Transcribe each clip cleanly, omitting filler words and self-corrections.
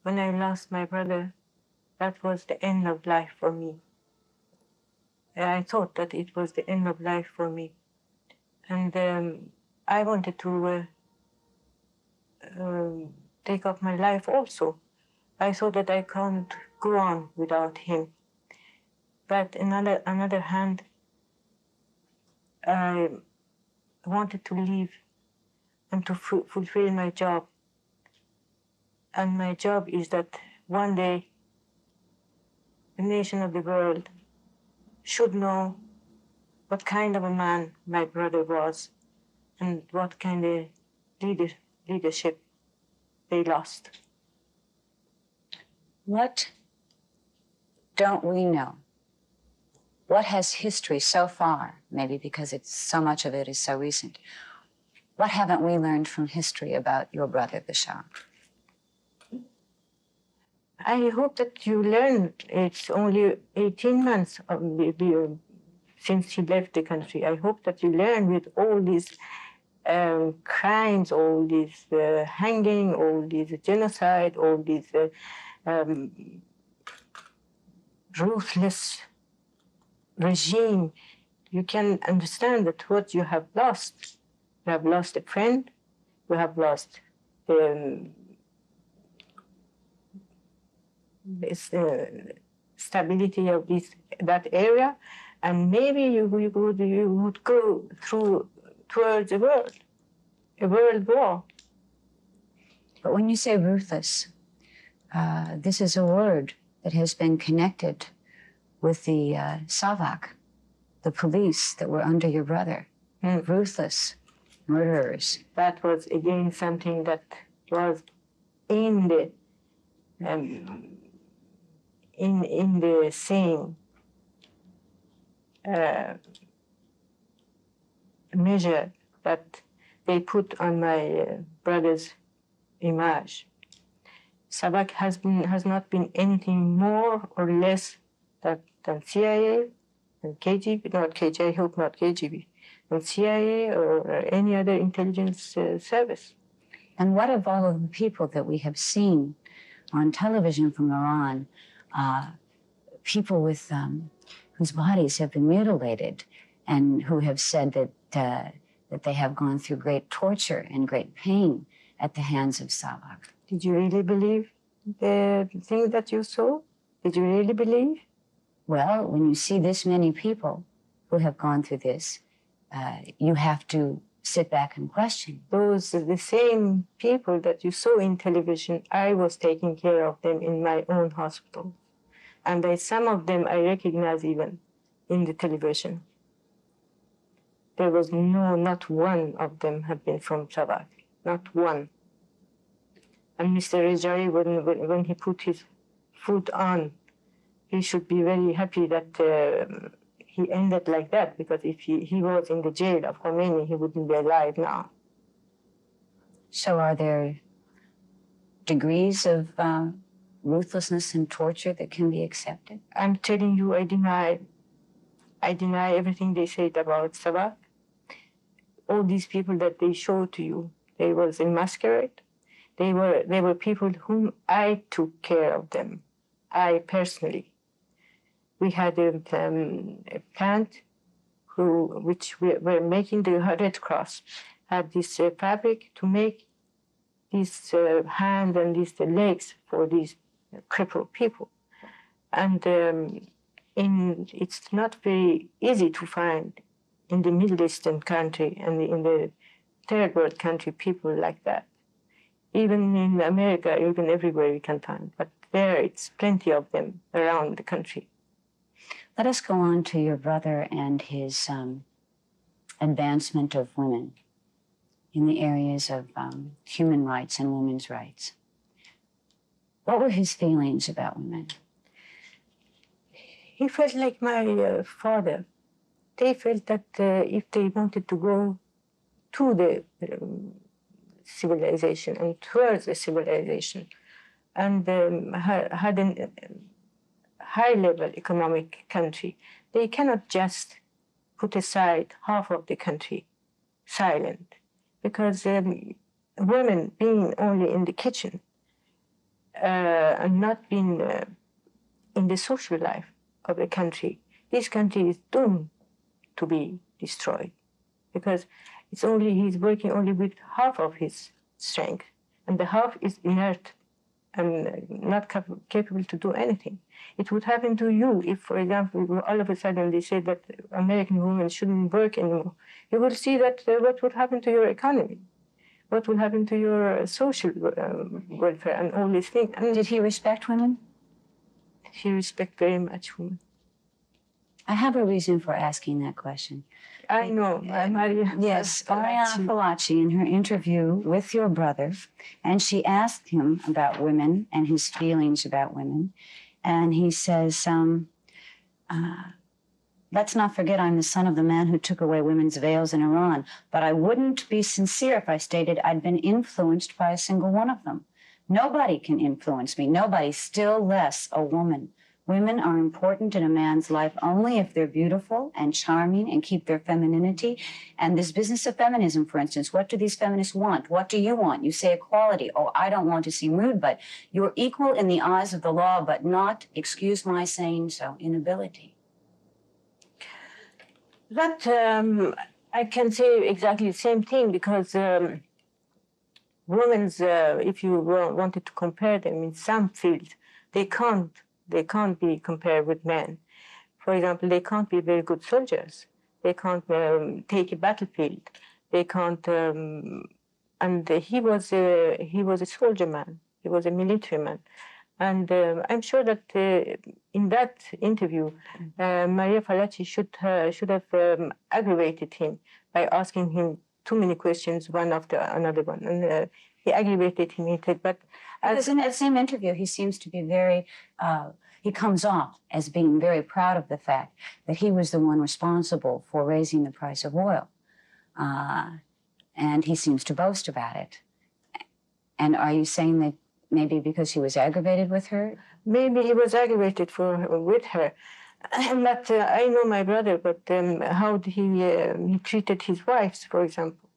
When I lost my brother, that was the end of life for me. I thought that it was the end of life for me. And I wanted to take up my life also. I thought that I can't go on without him. But another hand, I wanted to live and to fulfill my job. And my job is that one day the nation of the world should know what kind of a man my brother was and what kind of leadership they lost. What don't we know? What has history so far, maybe because so much of it is so recent, what haven't we learned from history about your brother, the Shah? I hope that you learn. It's only 18 months since he left the country. I hope that you learn with all these crimes, all these hanging, all these genocide, all these ruthless regime. You can understand that what you have lost. You have lost a friend. You have lost the stability of that area, and maybe you would go towards a world war. But when you say ruthless, this is a word that has been connected with the Savak, the police that were under your brother. Ruthless murderers. That was again something that was in the in the same measure that they put on my brother's image. Savak has not been anything more or less than CIA and KGB, not KGB, I hope not KGB, and CIA or any other intelligence service. And what of all of the people that we have seen on television from Iran, people with whose bodies have been mutilated and who have said that they have gone through great torture and great pain at the hands of Savak? Did you really believe the thing that you saw? Did you really believe? Well, when you see this many people who have gone through this, you have to sit back and question. Those are the same people that you saw in television. I was taking care of them in my own hospital. And some of them I recognize even in the television. There was not one of them have been from Savak, not one. And Mr. Rejai, when he put his foot on, he should be very happy that he ended like that, because if he was in the jail of Khomeini, he wouldn't be alive now. So are there degrees of ruthlessness and torture that can be accepted? I'm telling you, I deny everything they said about Savak. All these people that they show to you, they was in masquerade. They were people whom I took care of them, I personally. We had a plant which we were making the Red Cross, had this fabric to make these hands and these legs for these crippled people. And it's not very easy to find in the Middle Eastern country and in the third world country people like that. Even in America, even everywhere we can find, but there it's plenty of them around the country. Let us go on to your brother and his advancement of women in the areas of human rights and women's rights. What were his feelings about women? He felt like my father. They felt that if they wanted to go to the civilization and towards the civilization and had a high-level economic country, they cannot just put aside half of the country silent, because women being only in the kitchen, and not been in the social life of the country, this country is doomed to be destroyed, because he's working only with half of his strength, and the half is inert and not capable to do anything. It would happen to you if, for example, all of a sudden they said that American women shouldn't work anymore. You will see that what would happen to your economy, what will happen to your social welfare and all these things. And did he respect women? He respects very much women. I have a reason for asking that question. I know, Maria. Yes, Ariana Fallaci, in her interview with your brother, and she asked him about women and his feelings about women, and he says, let's not forget I'm the son of the man who took away women's veils in Iran, but I wouldn't be sincere if I stated I'd been influenced by a single one of them. Nobody can influence me, nobody, still less a woman. Women are important in a man's life only if they're beautiful and charming and keep their femininity. And this business of feminism, for instance, what do these feminists want? What do you want? You say equality. Oh, I don't want to seem rude, but you're equal in the eyes of the law, but not, excuse my saying so, in ability. That I can say exactly the same thing, because women's, if you wanted to compare them in some fields, they can't be compared with men. For example, they can't be very good soldiers. They can't take a battlefield. They can't. And he was a soldier man. He was a military man. And I'm sure that in that interview, Maria Fallaci should have aggravated him by asking him too many questions, one after another one. And he aggravated him. He said, but because in that same interview, he seems to be very, he comes off as being very proud of the fact that he was the one responsible for raising the price of oil. And he seems to boast about it. And are you saying that maybe because he was aggravated with her? Maybe he was aggravated with her. But I know my brother, but how he treated his wives, for example.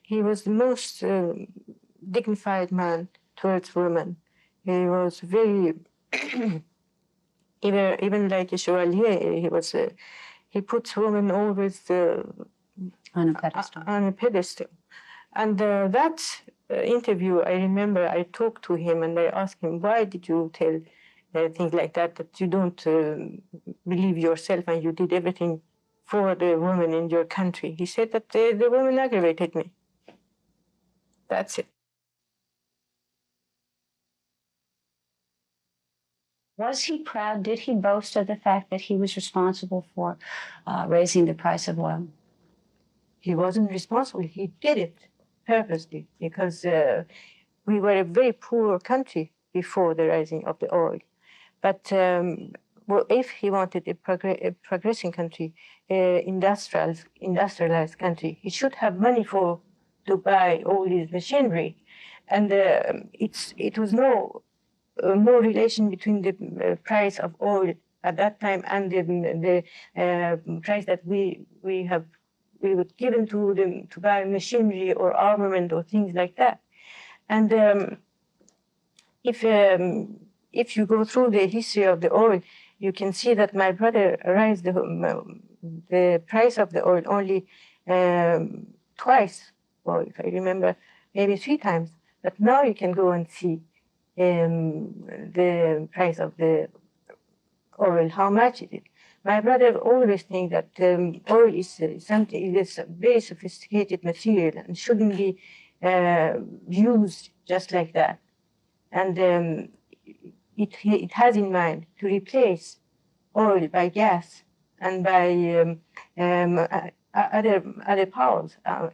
He was the most dignified man towards women. He was very, even like a chevalier, he puts women always on a pedestal. On a pedestal. And that interview, I remember I talked to him and I asked him, why did you tell things like that you don't believe yourself and you did everything for the women in your country? He said that the women aggravated me. That's it. Was he proud? Did he boast of the fact that he was responsible for raising the price of oil? He wasn't responsible. He did it purposely because we were a very poor country before the rising of the oil. But well, if he wanted a progressing country, industrialized country, he should have money to buy all this machinery. And it was no relation between the price of oil at that time and the price that we would given to them to buy machinery or armament or things like that. And if you go through the history of the oil, you can see that my brother raised the price of the oil only twice, or if I remember, maybe 3 times. But now you can go and see the price of the oil, how much it is. My brother always thinks that oil is something, it is a very sophisticated material and shouldn't be used just like that. And it has in mind to replace oil by gas and by other powers, power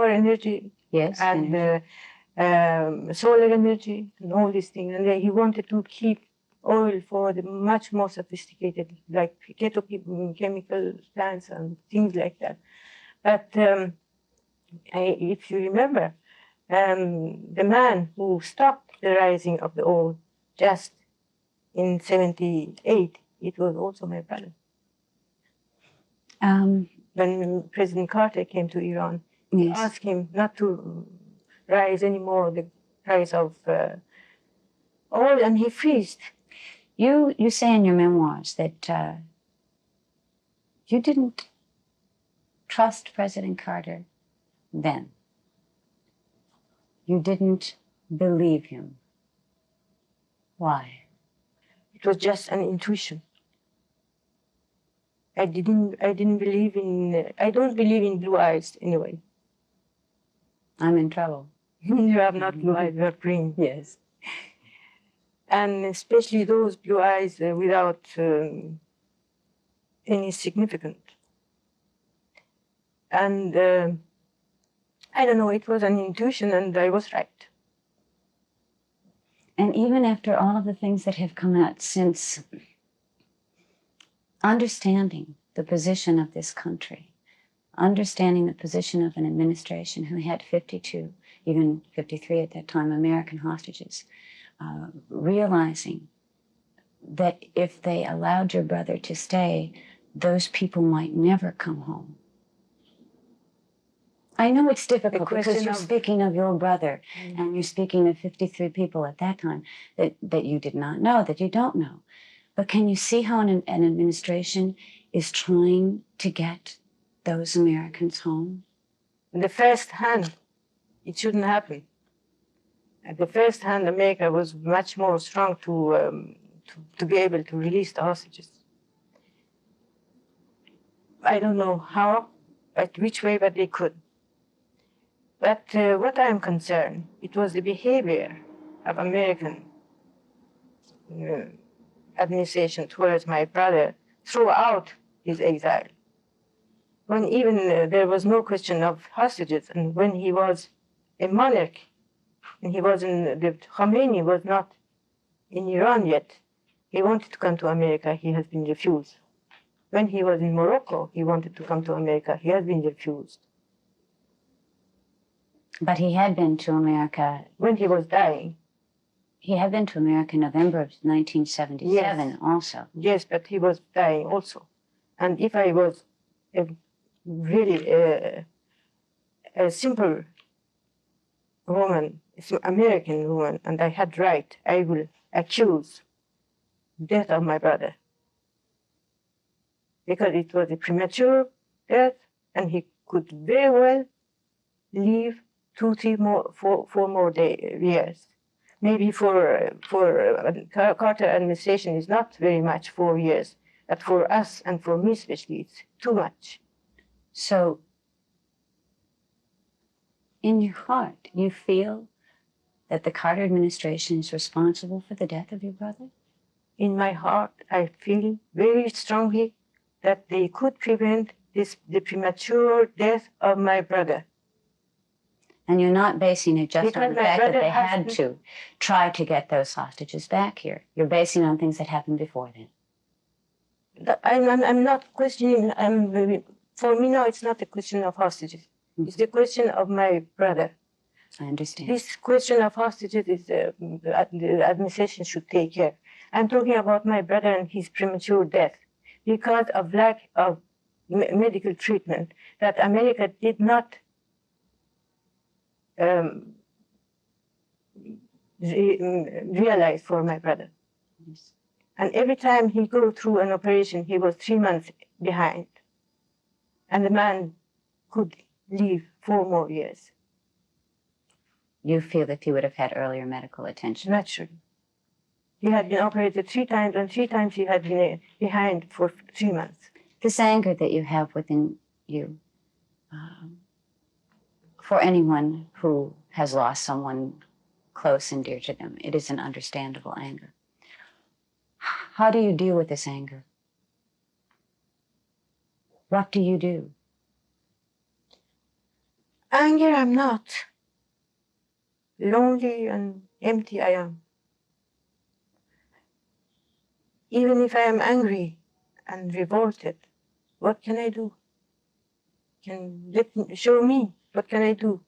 energy, yes, and solar energy and all these things. And he wanted to keep oil for the much more sophisticated, like petrochemical plants and things like that. But if you remember, the man who stopped the rising of the oil just in 1978, it was also my brother. When President Carter came to Iran, he asked him not to rise anymore price of oil, and he freezed. You say in your memoirs that you didn't trust President Carter then. You didn't believe him. Why? It was just an intuition. I didn't believe in, I don't believe in blue eyes anyway. I'm in trouble. You have not blue eyes, you have green. Yes. And especially those blue eyes without any significance. And I don't know, it was an intuition, and I was right. And even after all of the things that have come out since, understanding the position of this country, understanding the position of an administration who had 52, even 53 at that time, American hostages, realizing that if they allowed your brother to stay, those people might never come home. I know it's difficult because you're speaking of your brother, and you're speaking of 53 people at that time that you did not know, that you don't know. But can you see how an administration is trying to get those Americans home? In the first hand, it shouldn't happen. At the first hand, America was much more strong to be able to release the hostages. I don't know how, but which way, but they could. But what I'm concerned, it was the behavior of American administration towards my brother throughout his exile. When even there was no question of hostages, and when he was a monarch, and he was the Khomeini was not in Iran yet, he wanted to come to America, he has been refused. When he was in Morocco, he wanted to come to America, he has been refused. But he had been to America. When he was dying. He had been to America in November of 1977 yes. also. Yes, but he was dying also. And if I was really a simple woman, American woman, and I had right, I will accuse death of my brother. Because it was a premature death, and he could very well live 2, 3 more, 4 more years. Maybe for Carter administration is not very much 4 years, but for us and for me especially, it's too much. So, in your heart, you feel that the Carter administration is responsible for the death of your brother? In my heart, I feel very strongly that they could prevent the premature death of my brother. And you're not basing it just on the fact that they had to try to get those hostages back here. You're basing it on things that happened before then. I'm not questioning, for me now it's not a question of hostages. Mm-hmm. It's the question of my brother. I understand. This question of hostages is the administration should take care. I'm talking about my brother and his premature death because of lack of medical treatment that America did not realize for my brother. Yes. And every time he go through an operation, he was 3 months behind. And the man could live 4 more years. You feel that he would have had earlier medical attention? Naturally. He had been operated 3 times, and 3 times he had been behind for 3 months. This anger that you have within you, for anyone who has lost someone close and dear to them, it is an understandable anger. How do you deal with this anger? What do you do? Anger, I'm not. Lonely and empty I am. Even if I am angry and revolted, what can I do? Show me, what can I do?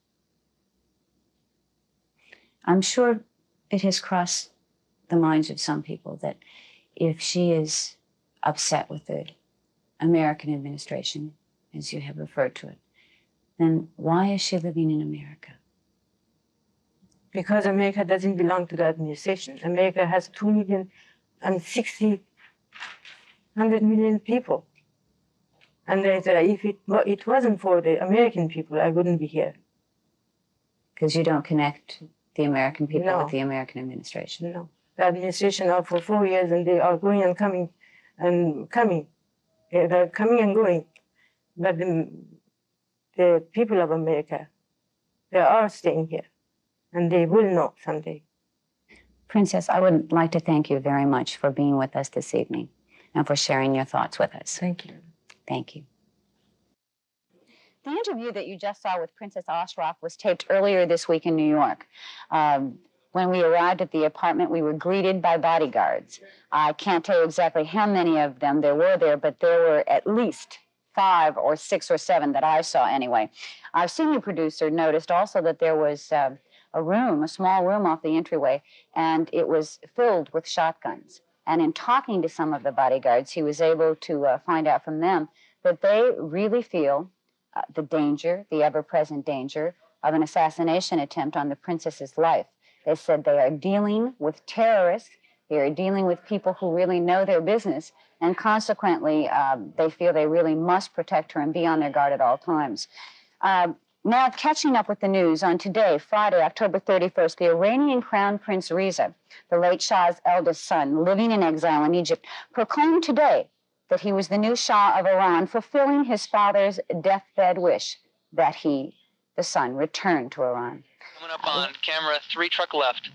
I'm sure it has crossed the minds of some people that if she is upset with the American administration, as you have referred to it, then why is she living in America? because America doesn't belong to the administration. America has 2,060,000,000 people. And if it wasn't for the American people, I wouldn't be here. Because you don't connect the American people No. with the American administration. No. The administration are for 4 years and they are going and coming and coming. They're coming and going. But the people of America, they are staying here. And they will know someday. Princess, I would like to thank you very much for being with us this evening and for sharing your thoughts with us. Thank you. Thank you. The interview that you just saw with Princess اشرف was taped earlier this week in New York. When we arrived at the apartment, we were greeted by bodyguards. I can't tell you exactly how many of them there were there, but there were at least 5 or 6 or 7 that I saw anyway. Our senior producer noticed also that there was a room, a small room off the entryway, and it was filled with shotguns. And in talking to some of the bodyguards, he was able to find out from them that they really feel the danger, the ever-present danger of an assassination attempt on the princess's life. They said they are dealing with terrorists, they are dealing with people who really know their business, and consequently, they feel they really must protect her and be on their guard at all times. Now, catching up with the news, on today, Friday, October 31st, the Iranian Crown Prince Reza, the late Shah's eldest son, living in exile in Egypt, proclaimed today that he was the new Shah of Iran, fulfilling his father's deathbed wish that he, the son, return to Iran. Coming up on camera, 3 truck left.